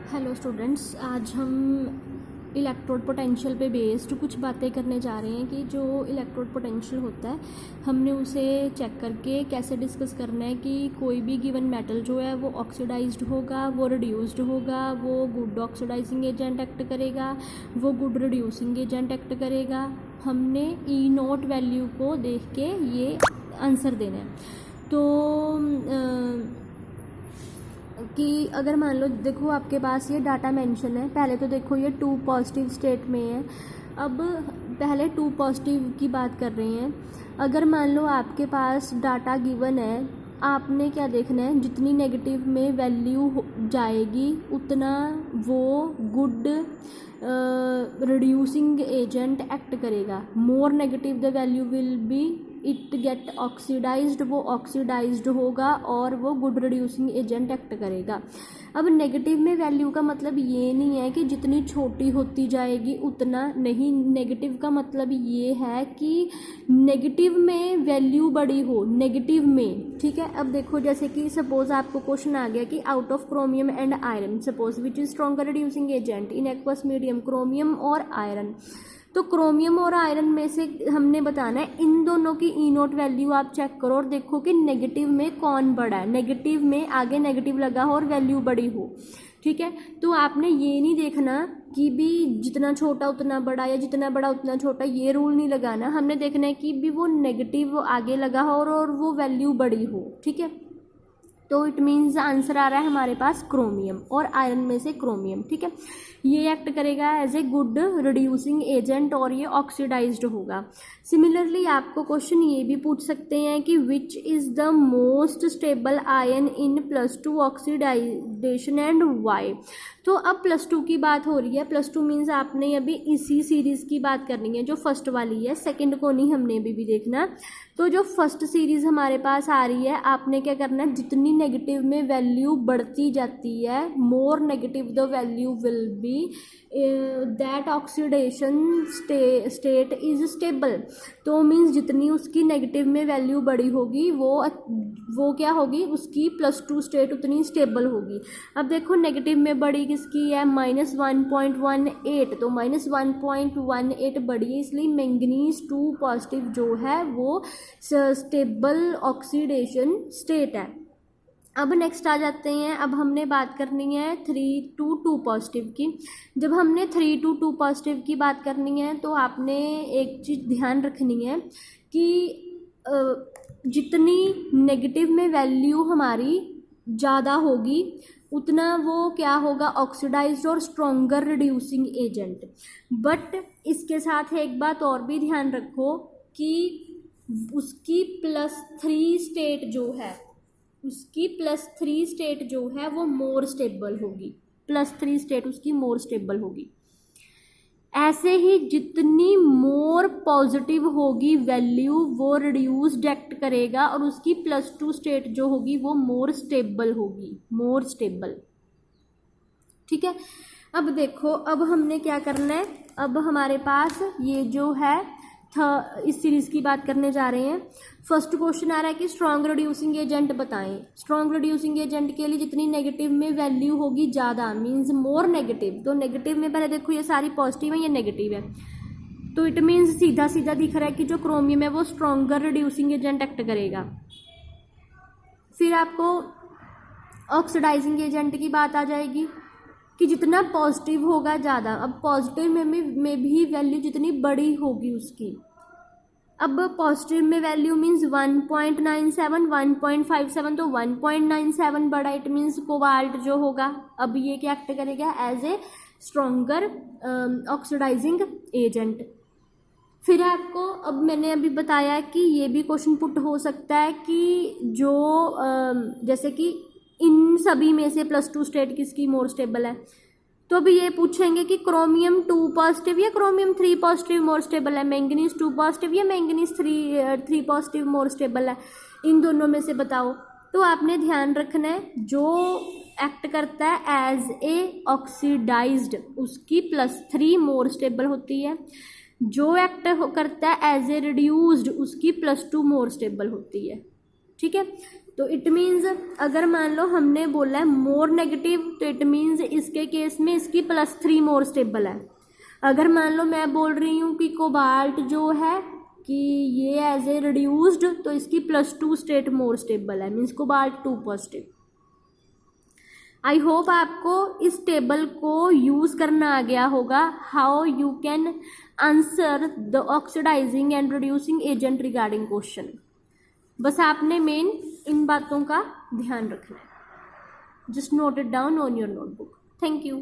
Hello students, आज हम electrode potential पे बेस्ड कुछ बातें करने जा रहे हैं कि जो इलेक्ट्रोड पोटेंशियल होता है हमने उसे चेक करके कैसे डिस्कस करना है कि कोई भी गिवन मेटल जो है वो ऑक्सीडाइज्ड होगा, वो रिड्यूस्ड होगा, वो गुड ऑक्सीडाइजिंग एजेंट एक्ट करेगा, वो गुड रिड्यूसिंग एजेंट एक्ट करेगा। हमने ई नोट वैल्यू को देख के ये आंसर देना है। तो कि अगर मान लो देखो आपके पास ये डाटा मेंशन है, पहले तो देखो ये 2 पॉजिटिव स्टेट में है। अब पहले 2 पॉजिटिव की बात कर रहे हैं। अगर मान लो आपके पास डाटा गिवन है, आपने क्या देखना है, जितनी नेगेटिव में वैल्यू जाएगी उतना वो गुड रिड्यूसिंग एजेंट एक्ट करेगा। More negative the value will be it get oxidized, वो ऑक्सीडाइज्ड होगा और वो गुड रिड्यूसिंग एजेंट एक्ट करेगा। अब नेगेटिव में वैल्यू का मतलब ये नहीं है कि जितनी छोटी होती जाएगी उतना नहीं। नेगेटिव का मतलब ये है कि नेगेटिव में वैल्यू बड़ी हो, नेगेटिव में, ठीक है। अब देखो जैसे कि सपोज आपको क्वेश्चन आ गया कि out of chromium and iron suppose which is stronger reducing agent in aqueous medium, chromium और आयरन। तो क्रोमियम और आयरन में से हमने बताना है इन दोनों की ई नोट वैल्यू आप चेक करो और देखो कि नेगेटिव में कौन बड़ा है। नेगेटिव में आगे नेगेटिव लगा हो और वैल्यू बड़ी हो, ठीक है। तो आपने ये नहीं देखना कि भी जितना छोटा उतना बड़ा या जितना बड़ा उतना छोटा, ये रूल नहीं लगाना। हमने देखना है कि भी वो नेगेटिव आगे लगा हो और वो वैल्यू बड़ी हो, ठीक है। तो इट मीन्स आंसर आ रहा है हमारे पास क्रोमियम, और आयरन में से क्रोमियम, ठीक है। ये एक्ट करेगा as a good reducing agent और ये ऑक्सीडाइज्ड होगा। सिमिलरली आपको क्वेश्चन ये भी पूछ सकते हैं कि which is the most stable ion in +2 oxidization and why. तो अब +2 की बात हो रही है। +2 मीन्स आपने अभी इसी सीरीज़ की बात करनी है जो फर्स्ट वाली है, सेकंड को नहीं हमने अभी भी देखना। तो जो फर्स्ट सीरीज़ हमारे पास आ रही है, आपने क्या करना है, जितनी नेगेटिव में वैल्यू बढ़ती जाती है, मोर negative the value will B that oxidation state is stable. तो मीन्स जितनी उसकी नेगेटिव में वैल्यू बड़ी होगी वो क्या होगी, उसकी +2 स्टेट उतनी स्टेबल होगी। अब देखो नेगेटिव में बड़ी किसकी है, -1.18, तो -1.18 बड़ी है, इसलिए मैंगनीज 2 पॉजिटिव जो है वो स्टेबल ऑक्सीडेशन स्टेट है। अब नेक्स्ट आ जाते हैं। अब हमने बात करनी है 3 to 2 पॉजिटिव की। जब हमने 3 to 2 पॉजिटिव की बात करनी है तो आपने एक चीज़ ध्यान रखनी है कि जितनी नेगेटिव में वैल्यू हमारी ज़्यादा होगी उतना वो क्या होगा, ऑक्सीडाइज्ड और स्ट्रॉन्गर रिड्यूसिंग एजेंट। बट इसके साथ एक बात और भी ध्यान रखो कि उसकी +3 स्टेट जो है, उसकी +3 स्टेट जो है वो मोर स्टेबल होगी। +3 स्टेट उसकी मोर स्टेबल होगी। ऐसे ही जितनी मोर पॉजिटिव होगी वैल्यू वो रिड्यूस्ड एक्ट करेगा और उसकी +2 स्टेट जो होगी वो मोर स्टेबल होगी, मोर स्टेबल, ठीक है। अब देखो, अब हमने क्या करना है, अब हमारे पास ये जो है इस सीरीज़ की बात करने जा रहे हैं। फर्स्ट क्वेश्चन आ रहा है कि स्ट्रॉन्ग रिड्यूसिंग एजेंट बताएं। स्ट्रॉन्ग रिड्यूसिंग एजेंट के लिए जितनी नेगेटिव में वैल्यू होगी ज़्यादा, मींस मोर नेगेटिव। तो नेगेटिव में पहले देखो ये सारी पॉजिटिव है, ये नेगेटिव है, तो इट मीन्स सीधा सीधा दिख रहा है कि जो क्रोमियम है वो स्ट्रॉन्गर रिड्यूसिंग एजेंट एक्ट करेगा। फिर आपको ऑक्सीडाइजिंग एजेंट की बात आ जाएगी कि जितना पॉजिटिव होगा ज़्यादा। अब पॉजिटिव में भी वैल्यू जितनी बड़ी होगी उसकी, अब पॉजिटिव में वैल्यू मीन्स 1.97, 1.57, तो 1.97 बड़ा, इट मीन्स कोबाल्ट जो होगा अब ये क्या एक्ट करेगा, as a stronger oxidizing agent. फिर आपको, अब मैंने अभी बताया कि ये भी क्वेश्चन पुट हो सकता है कि जो जैसे कि इन सभी में से +2 स्टेट किसकी मोर स्टेबल है। तो अभी ये पूछेंगे कि क्रोमियम 2 पॉजिटिव या क्रोमियम 3 पॉजिटिव मोर स्टेबल है, मैंगनीज 2 पॉजिटिव या मैंगनीज 3 पॉजिटिव मोर स्टेबल है, इन दोनों में से बताओ। तो आपने ध्यान रखना है जो एक्ट करता है एज ए ऑक्सीडाइज्ड उसकी +3 मोर स्टेबल होती है, जो एक्ट करता है एज ए रिड्यूस्ड उसकी +2 मोर स्टेबल होती है, ठीक है। तो इट मीन्स अगर मान लो हमने बोला है मोर नेगेटिव, तो इट मीन्स इसके केस में इसकी +3 मोर स्टेबल है। अगर मान लो मैं बोल रही हूँ कि कोबाल्ट जो है कि ये एज ए रिड्यूस्ड, तो इसकी +2 स्टेट मोर स्टेबल है, means cobalt 2 positive. I hope आपको इस टेबल को यूज़ करना आ गया होगा, how you can answer the oxidizing and reducing agent regarding question. बस आपने मेन इन बातों का ध्यान रखना है। Just note it down on your notebook. Thank you.